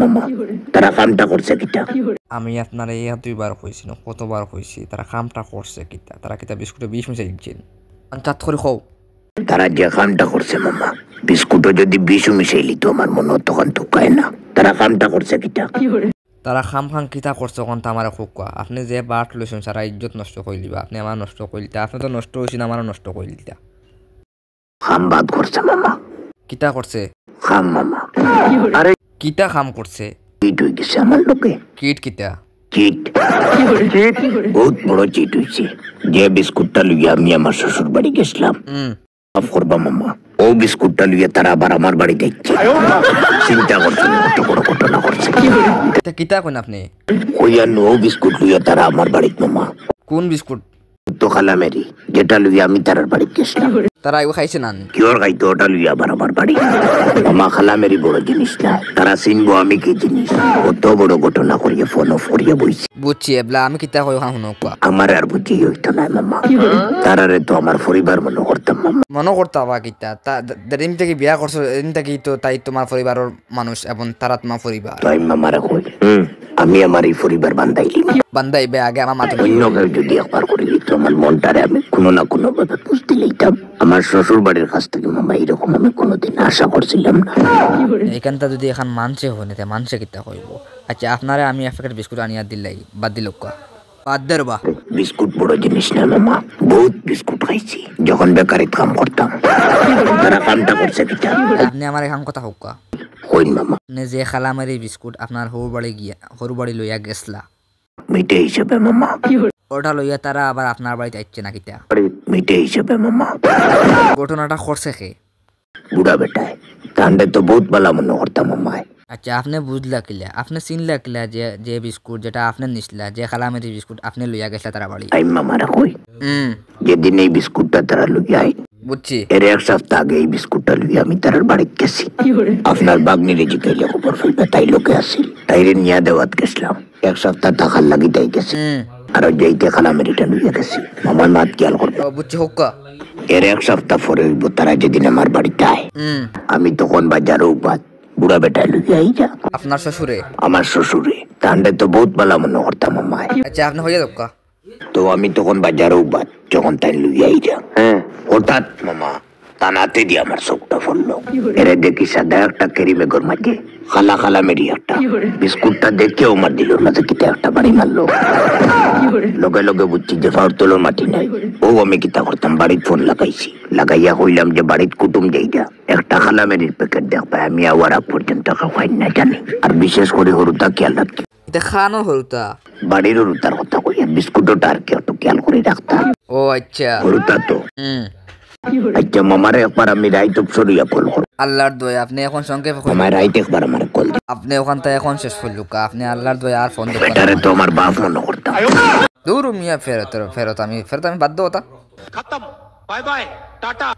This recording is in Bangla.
মামা তারা কামটা করছে কিটা আমি আপনার এই দুইবার কইছি না কতবার কইছি তারা কামটা করছে কিটা তারা কিটা বিস্কুটে বিষ মিশাই দিচ্ছেন চাত করে খাও তারা যে কামটা করছে মামা বিস্কুটও যদি বিষ মিশাইলি তো আমার মনে তখন ঢুকায় না তারা কামটা করছে কিটা তারা খাম খাম কিতা করছে কোন আমার খুকা আপনি যে বাট লইছেন সারা ইজ্জত নষ্ট করে দিবা আপনি আমার নষ্ট করে দিতা আপনি তো নষ্ট হয়েছেন আমারও নষ্ট করে দিতা খাম বাদ করছে মামা কিতা করছে খাম মামা আরে কিতা খাম করছে চিট হয়ে গেছে আমার লোকে কিট কিতা চিট বহুত বড় চিট হয়েছে যে বিস্কুটটা লইয়া আমি আমার শ্বশুর বাড়ি গেছিলাম মাফ করবা মামা ও বিস্কুটটা লইয়া তারা আবার আমার বাড়ি দেখছে চিন্তা করছে কত বড় ঘটনা করছে কিতা কোন আপনি ওইয়া নো বিস্কুট লইয়া তারা আমার বাড়িতে মামা কোন বিস্কুট তো খালা মেরি যেটা লইয়া আমি তারার বাড়ি গেছিলাম তারা এগো খাইছে না কিওর খাইতো ওটা লইয়া আবার আমার বাড়ি মামা খালা মেরি বড় জিনিস না তারা চিনবো আমি কি জিনিস কত বড় ঘটনা করিয়ে ফোন অফ করিয়ে বইছি বুঝছি এবলা আমি কিতা কই শুনো আমার আর বুঝি হইতো না মামা তারারে তো আমার পরিবার মনে করতাম মামা মনে করতাবা কিতা যেদিন থেকে বিয়া করছো এদিন থেকে তো তাই তোমার পরিবারের মানুষ এবং তারা তোমার পরিবার তাই মামারা কই আমি আমার এই পরিবার বান্ধাইবে আগে আমার মাথা অন্য কেউ যদি একবার করে দিত আমার মনটারে আমি কোনো না কোনো ভাবে বুঝতে লইতাম আমার শ্বশুর বাড়ির কাছ থেকে মামা এরকম আমি কোনোদিন আশা করছিলাম না এইখানটা যদি এখন মানছে হইনে মানছে কিতা কইব আচ্ছা আপনারে আমি এক প্যাকেট বিস্কুট আনিয়া দিলাই বাদ দিল বাদ দে রবা বিস্কুট বড় জিনিস না মামা বহুত বিস্কুট খাইছি যখন বেকারিত কাম করতাম তারা কামটা করছে কিটা আপনি আমার এখন কথা হোক কইন মামা আপনি যে খালামারি বিস্কুট আপনার হরু বাড়ি লইয়া গেছলা মিটে হিসেবে মামা ওটা লইয়া তারা আবার আপনার বাড়িতে আসছে না কিতা মিটে হিসেবে মামা ঘটনাটা করছে কে বুড়া বেটায় তান্ডে তো বহুত বালা মনে করতাম মামা আচ্ছা আপনি বুঝলা কিলা আপনি চিনলা কিলা যে বিস্কুট যেটা আপনি নিছিলা যে খালামারি বিস্কুট আপনি লইয়া গেছলা তারা বাড়ি আই মামারা কই যেদিন এই বিস্কুটটা তারা লইয়া আই বুঝছি এর এক সপ্তাহ আগে এই বিস্কুটটা লইয়া আমি তারার বাড়িতে গেছি আপনার বাগনির জিকাইলে খবর ফেলবে তাই লোকে আসিল তাইরে নিয়া দেওয়াত গেছিলাম এক সপ্তাহ টাকার লাগি তাই গেছি আর যেইতে খালামেরিটা লইয়া গেছি আমার মাত খেয়াল করবো বুঝছি হোক এর এক সপ্তাহ পরে হইব তারা যেদিন আমার বাড়িতে আয় আমি তখন বাজারও বাদ বুড়া বেটায় লইয়া আই যা আপনার শ্বশুরে আমার শ্বশুরে তান্ডে তো বহুত বালা মনে করতাম আমায় আচ্ছা আপনি হইয়া হোক তো আমি তখন বাজারও বাদ যখন তাই লইয়া আই যা হঠাৎ মামা তানাতে দিয়ে আমার চোখটা ফললো এরে দেখি সাদা একটা কেরিমেগর মাঝে খালা খালা মেরি একটা বিস্কুটটা দেখে আমার দিলর মাঝে কিতা একটা বাড়ি মারলো লগে লগে বুঝছি যে ফাউর তোলোর মাটি নাই ও আমি কিতা করতাম বাড়িত ফোন লাগাইছি লাগাইয়া কইলাম যে বাড়িত কুটুম যাইগা একটা খালা মেরির প্যাকেট দেখ পাই আমি আওয়ার আগ পর্যন্ত খাওয়াই না জানি আর বিশেষ করে হরুতা খেয়াল রাখি এটা খানো হরুতা বাড়ির হরুতার কথা কইয়া বিস্কুটটা আর কেউ তো খেয়াল করে রাখতাম ও আচ্ছা হরুতা তো আচ্ছা মামারে একবার আমি রাইত সরিয়া কল করব আল্লাহর দয়া আপনি এখন সংক্ষেপে আমার রাইত একবার আমার কল আপনি ওখান থেকে এখন শেষ করলুকা আপনি আল্লাহর দয়া আর ফোন দিবেন এটারে তো আমার বাপ মনে করতাম দূর মিয়া ফেরত আমি বাধ্য হতা खत्म बाय बाय टाटा